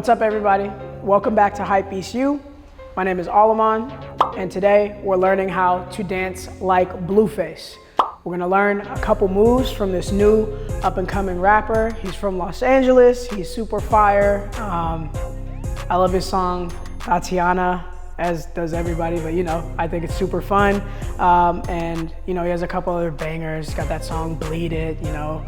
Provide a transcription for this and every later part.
What's up, everybody? Welcome back to Hype Beast U. My name is Alaman, and today we're learning how to dance like Blueface. We're gonna learn a couple moves from this new up-and-coming rapper. He's from Los Angeles. He's super fire. I love his song, Thotiana, as does everybody, but you know, I think it's super fun. And you know, he has a couple other bangers. He's got that song, Bleed It, you know,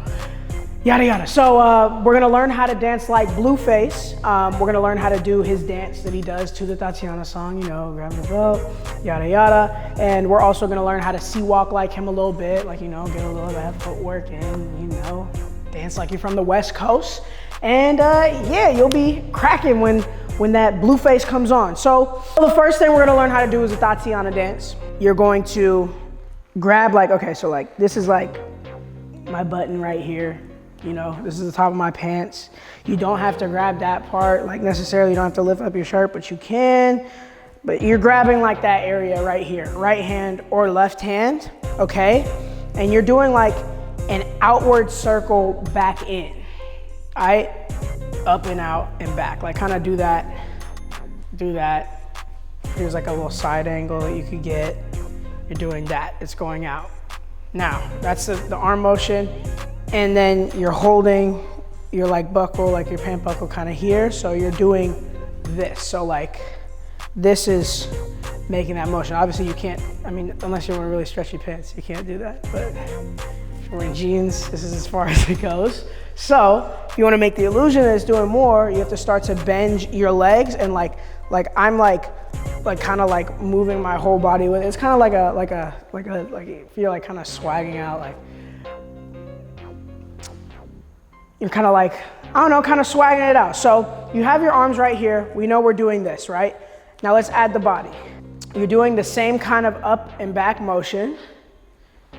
yada yada. So we're gonna learn how to dance like Blueface. We're gonna learn how to do his dance that he does to the Thotiana song, you know, grab the belt, yada yada. And we're also gonna learn how to sea walk like him a little bit, like, you know, get a little of that footwork in, you know, dance like you're from the West Coast. And yeah, you'll be cracking when that Blueface comes on. So the first thing we're gonna learn how to do is a Thotiana dance. You're going to grab like, okay, so like this is like my button right here. You know, this is the top of my pants. You don't have to grab that part, like necessarily you don't have to lift up your shirt, but you can. But you're grabbing like that area right here, right hand or left hand, okay? And you're doing like an outward circle back in, all right? Up and out and back, like kind of do that. Here's like a little side angle that you could get. You're doing that, it's going out. Now, that's the arm motion. And then you're holding your like buckle, like your pant buckle kind of here. So you're doing this. So like, this is making that motion. Obviously you can't, I mean, unless you're wearing really stretchy pants, you can't do that. But if you're wearing jeans, this is as far as it goes. So if you want to make the illusion that it's doing more, you have to start to bend your legs and like I'm like kind of like moving my whole body with it. It's kind of like if you're like kind of swagging out, like, you're kind of like, I don't know, kind of swagging it out. So you have your arms right here. We know we're doing this, right? Now let's add the body. You're doing the same kind of up and back motion.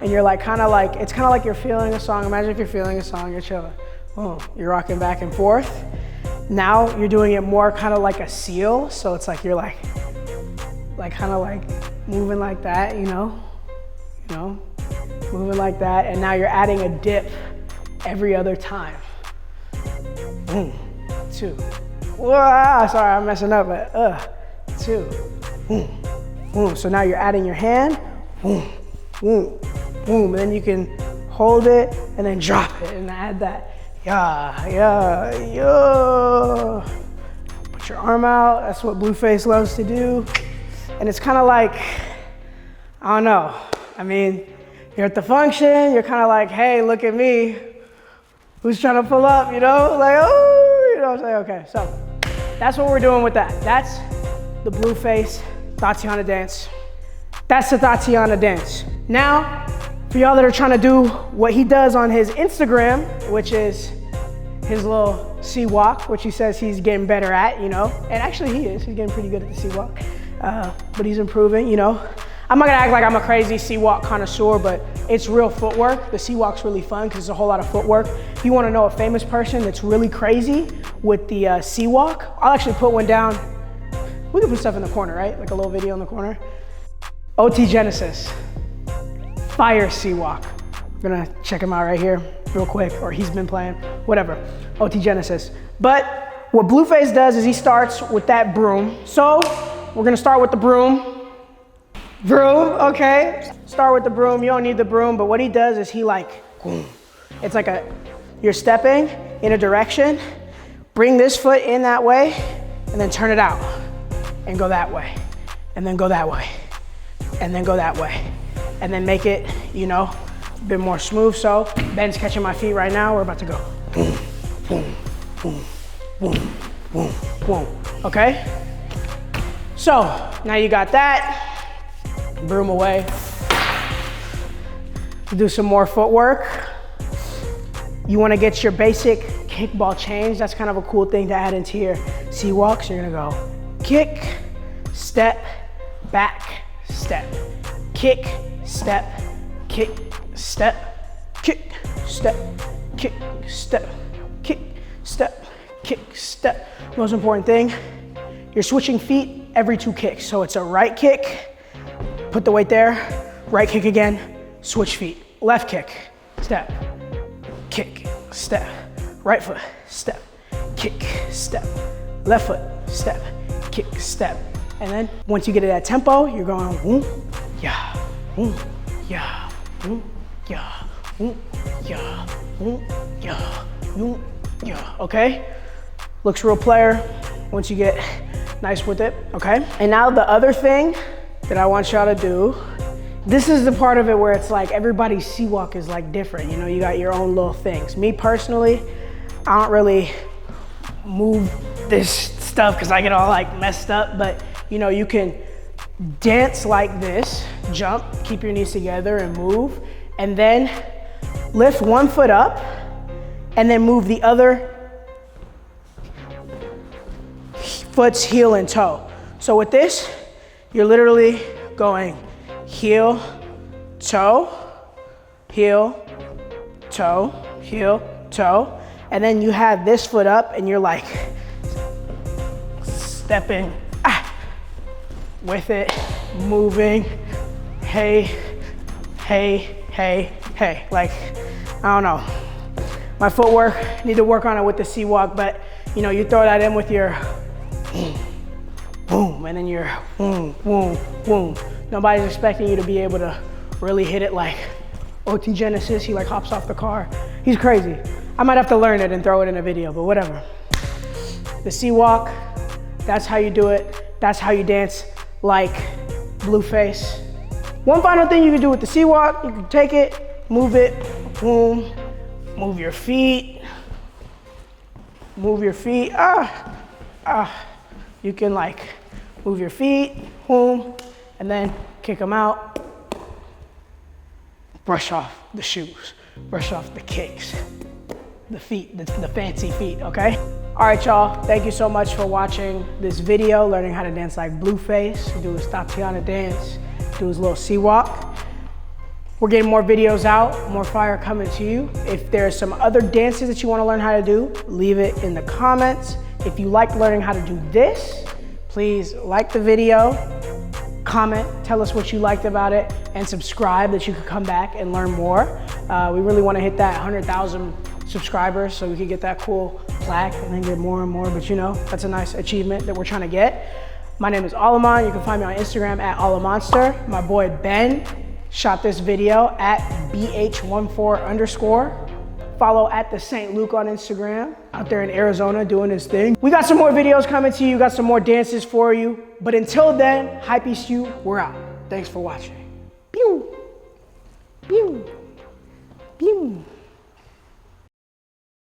And you're like, it's kind of like you're feeling a song. Imagine if you're feeling a song, you're chilling. Boom, you're rocking back and forth. Now you're doing it more kind of like a seal. So it's like you're like kind of like moving like that, you know, moving like that. And now you're adding a dip every other time. Boom, 2. Whoa, sorry, I'm messing up, but 2. Boom, boom. So now you're adding your hand. Boom, boom, boom. And then you can hold it and then drop it and add that. Yeah, yeah, yeah. Put your arm out. That's what Blueface loves to do. And it's kind of like, I don't know. I mean, you're at the function. You're kind of like, hey, look at me. Who's trying to pull up, you know? Like, oh, you know what I'm saying? Okay, so that's what we're doing with that. That's the Blueface Thotiana dance. That's the Thotiana dance. Now, for y'all that are trying to do what he does on his Instagram, which is his little sea walk, which he says he's getting better at, you know? And actually he is, he's getting pretty good at the sea walk, but he's improving, you know? I'm not gonna act like I'm a crazy sea walk connoisseur, but it's real footwork. The sea walk's really fun because there's a whole lot of footwork. If you wanna know a famous person that's really crazy with the sea walk, I'll actually put one down. We can put stuff in the corner, right? Like a little video in the corner. OT Genesis, fire sea walk. I'm gonna check him out right here real quick, or he's been playing, whatever, OT Genesis. But what Blueface does is he starts with that broom. So we're gonna start with the broom. Broom, okay. Start with the broom, you don't need the broom, but what he does is he like, it's like you're stepping in a direction, bring this foot in that way, and then turn it out, and go that way, and then go that way, and then go that way, and then make it, you know, a bit more smooth. So Ben's catching my feet right now, we're about to go boom, boom, boom, boom, boom, boom, okay? So now you got that. Broom away. Do some more footwork. You want to get your basic kickball change. That's kind of a cool thing to add into your sea walk. So you're gonna go kick, step, back, step, kick, step, kick, step, kick, step, kick, step, kick, step, kick, step. Most important thing, you're switching feet every 2 kicks. So it's a right kick, put the weight there, right kick again, switch feet. Left kick, step, kick, step, right foot, step, kick, step, left foot, step, kick, step. And then once you get to that tempo, you're going boom, yeah, boom, yeah, boom, yeah, boom, yeah, boom, yeah, boom, yeah, okay? Looks real player once you get nice with it, okay? And now the other thing that I want y'all to do, this is the part of it where it's like everybody's C-walk is like different, you know, you got your own little things. Me personally, I don't really move this stuff because I get all like messed up, but you know, you can dance like this, jump, keep your knees together and move, and then lift one foot up and then move the other foot's heel and toe. So with this, you're literally going heel, toe, heel, toe, heel, toe, and then you have this foot up and you're like stepping with it, moving, hey, hey, hey, hey. Like, I don't know. My footwork, need to work on it with the C-walk, but you know, you throw that in with your boom, and then your boom, boom, boom. Nobody's expecting you to be able to really hit it like OT Genesis. He like hops off the car. He's crazy. I might have to learn it and throw it in a video, but whatever. The C-walk, that's how you do it. That's how you dance like Blueface. One final thing you can do with the C-walk, you can take it, move it, boom, move your feet, You can like move your feet, boom, and then kick them out. Brush off the shoes, brush off the kicks, the feet, the fancy feet, okay? All right, y'all, thank you so much for watching this video, learning how to dance like Blueface, do his Thotiana dance, do his little C-walk. We're getting more videos out, more fire coming to you. If there's some other dances that you want to learn how to do, leave it in the comments. If you like learning how to do this, please like the video, comment, tell us what you liked about it, and subscribe that you could come back and learn more. We really want to hit that 100,000 subscribers so we can get that cool plaque and then get more and more, but you know, that's a nice achievement that we're trying to get. My name is Alaman. You can find me on Instagram at Alamonster. My boy Ben shot this video at BH14_. Follow at the St. Luke on Instagram, out there in Arizona doing his thing. We got some more videos coming to you, got some more dances for you. But until then, Hypebeast you, we're out. Thanks for watching. Pew, pew, pew.